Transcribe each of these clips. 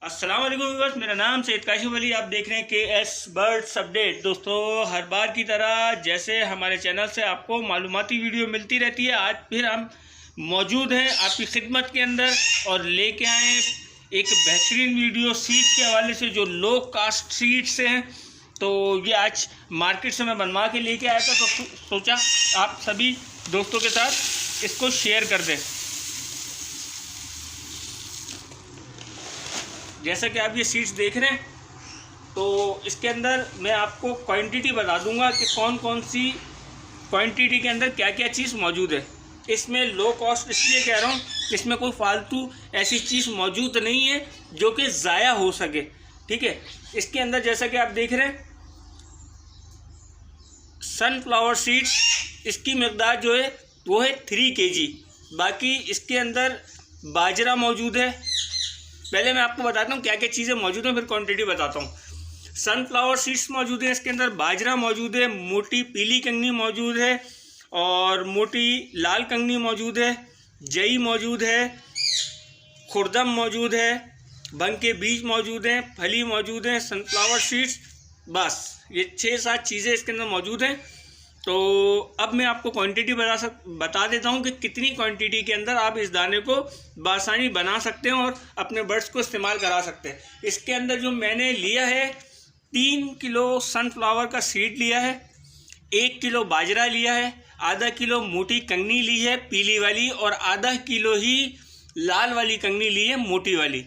अस्सलाम वालेकुम व्यूअर्स, मेरा नाम सैयद काशिफ अली। आप देख रहे हैं KS बर्ड्स अपडेट। दोस्तों, हर बार की तरह जैसे हमारे चैनल से आपको मालूमाती वीडियो मिलती रहती है, आज फिर हम मौजूद हैं आपकी खिदमत के अंदर और लेके आए एक बेहतरीन वीडियो सीड्स के हवाले से, जो लो कास्ट सीड्स हैं। तो ये आज मार्केट से मैं बनवा के लेके आया था, तो सोचा आप सभी दोस्तों के साथ इसको शेयर कर दें। जैसा कि आप ये सीड्स देख रहे हैं, तो इसके अंदर मैं आपको क्वांटिटी बता दूंगा कि कौन कौन सी क्वांटिटी के अंदर क्या क्या चीज़ मौजूद है। इसमें लो कॉस्ट इसलिए कह रहा हूँ, इसमें कोई फालतू ऐसी चीज़ मौजूद नहीं है जो कि ज़ाया हो सके। ठीक है, इसके अंदर जैसा कि आप देख रहे हैं सनफ्लावर सीड्स, इसकी मकदार जो है वो है 3 kg। बाकी इसके अंदर बाजरा मौजूद है। पहले मैं आपको बताता हूँ क्या क्या चीज़ें मौजूद हैं, फिर क्वांटिटी बताता हूँ। सनफ्लावर सीड्स मौजूद है, इसके अंदर बाजरा मौजूद है, मोटी पीली कंगनी मौजूद है और मोटी लाल कंगनी मौजूद है, जई मौजूद है, खुर्दम मौजूद है, भंग के बीज मौजूद हैं, फली मौजूद हैं, सनफ्लावर सीड्स, बस ये 6-7 चीज़ें इसके अंदर मौजूद हैं। तो अब मैं आपको क्वांटिटी बता देता हूँ कि कितनी क्वांटिटी के अंदर आप इस दाने को बासानी बना सकते हैं और अपने बर्ड्स को इस्तेमाल करा सकते हैं। इसके अंदर जो मैंने लिया है 3 किलो सनफ्लावर का सीड लिया है, 1 किलो बाजरा लिया है, आधा किलो मोटी कंगनी ली है पीली वाली और आधा किलो ही लाल वाली कंगनी ली है मोटी वाली,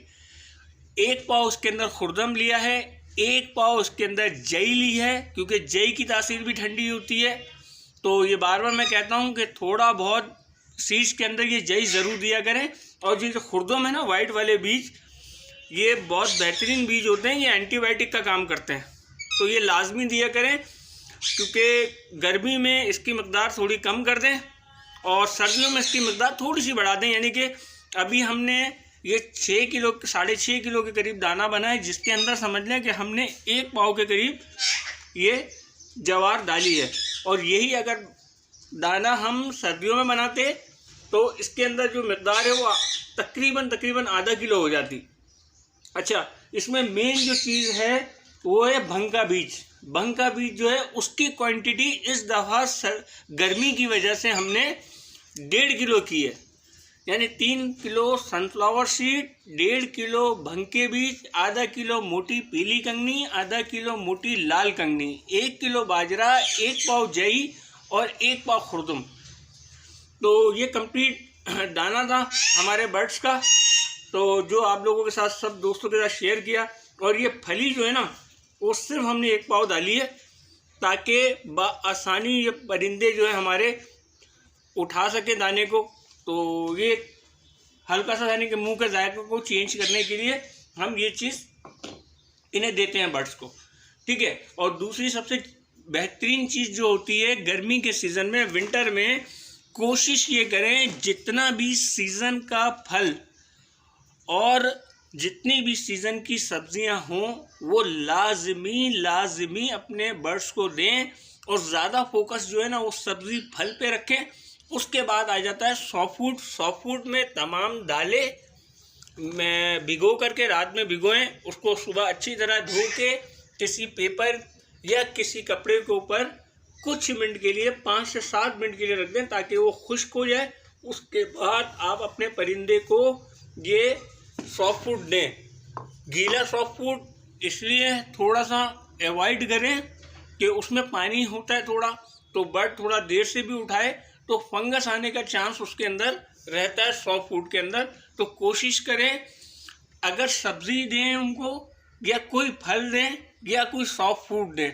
1 पाव उसके अंदर खुर्दम लिया है, 1 पाव उसके अंदर जई ली है, क्योंकि जई की तासीर भी ठंडी होती है। तो ये बार बार मैं कहता हूँ कि थोड़ा बहुत सीड्स के अंदर ये जई ज़रूर दिया करें। और ये जो खुर्दम है ना, वाइट वाले बीज, ये बहुत बेहतरीन बीज होते हैं, ये एंटीबायोटिक का काम करते हैं, तो ये लाजमी दिया करें। क्योंकि गर्मी में इसकी मकदार थोड़ी कम कर दें और सर्दियों में इसकी मकदार थोड़ी सी बढ़ा दें। यानी कि अभी हमने ये 6 किलो 6.5 किलो के करीब दाना बना है, जिसके अंदर समझ लें कि हमने 1 पाव के करीब ये जवार डाली है। और यही अगर दाना हम सर्दियों में बनाते तो इसके अंदर जो मकदार है वो तकरीबन आधा किलो हो जाती। अच्छा, इसमें मेन जो चीज़ है वो है भंग का बीज। भंग का बीज जो है उसकी क्वांटिटी इस दफ़ा गर्मी की वजह से हमने 1.5 किलो की है। यानी 3 किलो सनफ्लावर सीड, 1.5 किलो भंग के बीज, आधा किलो मोटी पीली कंगनी, आधा किलो मोटी लाल कंगनी, 1 किलो बाजरा, 1 पाव जई और 1 पाव खुर्दम। तो ये कंप्लीट दाना था हमारे बर्ड्स का, तो जो आप लोगों के साथ सब दोस्तों के साथ शेयर किया। और ये फली जो है ना, वो सिर्फ हमने 1 पाव डाली है ताकि आसानी ये परिंदे जो है हमारे उठा सके दाने को। तो ये हल्का सा यानी कि मुंह के जायके को चेंज करने के लिए हम ये चीज़ इन्हें देते हैं बर्ड्स को। ठीक है, और दूसरी सबसे बेहतरीन चीज़ जो होती है गर्मी के सीज़न में, विंटर में, कोशिश ये करें जितना भी सीज़न का फल और जितनी भी सीज़न की सब्जियां हों वो लाजमी अपने बर्ड्स को दें। और ज़्यादा फोकस जो है ना वो सब्ज़ी फल पे रखें। उसके बाद आ जाता है सॉफ्ट फूड में तमाम दालें में भिगो करके रात में भिगोएं, उसको सुबह अच्छी तरह धो के किसी पेपर या किसी कपड़े के ऊपर कुछ मिनट के लिए 5 से 7 मिनट के लिए रख दें ताकि वो खुश्क हो जाए। उसके बाद आप अपने परिंदे को ये सॉफ्ट फूड दें। गीला सॉफ्ट फूड इसलिए थोड़ा सा अवॉइड करें कि उसमें पानी होता है थोड़ा, तो बर्ड थोड़ा देर से भी उठाए तो फंगस आने का चांस उसके अंदर रहता है सॉफ्ट फूड के अंदर। तो कोशिश करें अगर सब्ज़ी दें उनको या कोई फल दें या कोई सॉफ्ट फूड दें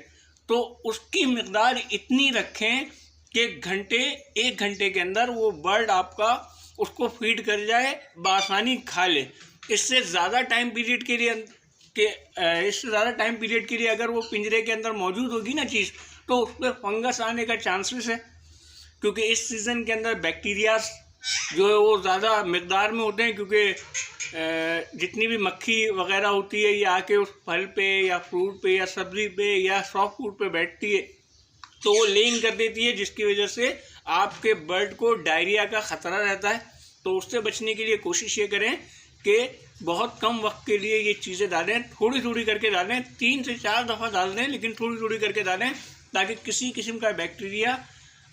तो उसकी मकदार इतनी रखें कि 1 घंटे के अंदर वो बर्ड आपका उसको फीड कर जाए, बासानी खा ले। इससे ज़्यादा टाइम पीरियड के लिए अगर वो पिंजरे के अंदर मौजूद होगी ना चीज़, तो उस पर फंगस आने का चांसेस है। क्योंकि इस सीज़न के अंदर बैक्टीरिया जो है वो ज़्यादा मकदार में होते हैं, क्योंकि जितनी भी मक्खी वगैरह होती है ये आके उस फल पे या फ्रूट पे या सब्ज़ी पे या सॉफ्ट फूड पे बैठती है, तो वो लेइंग कर देती है, जिसकी वजह से आपके बर्ड को डायरिया का ख़तरा रहता है। तो उससे बचने के लिए कोशिश ये करें कि बहुत कम वक्त के लिए ये चीज़ें डालें, थोड़ी थोड़ी करके डालें, 3 से 4 दफ़ा डाल दें, लेकिन थोड़ी थोड़ी करके डालें ताकि किसी किस्म का बैक्टीरिया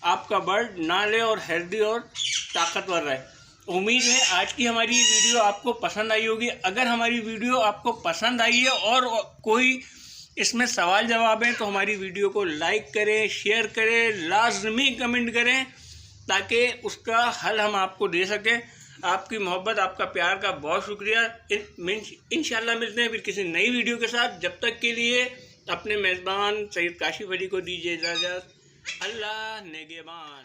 आपका बर्ड ना ले और हेल्दी और ताकतवर रहे। उम्मीद है आज की हमारी ये वीडियो आपको पसंद आई होगी। अगर हमारी वीडियो आपको पसंद आई है और कोई इसमें सवाल जवाब है तो हमारी वीडियो को लाइक करें, शेयर करें, लाजमी कमेंट करें ताकि उसका हल हम आपको दे सकें। आपकी मोहब्बत, आपका प्यार का बहुत शुक्रिया। इंशाल्लाह मिलते हैं फिर किसी नई वीडियो के साथ। जब तक के लिए अपने मेज़बान सैयद काशिफ अली को दीजिए इजाज़त। अल्लाह नेगेबान।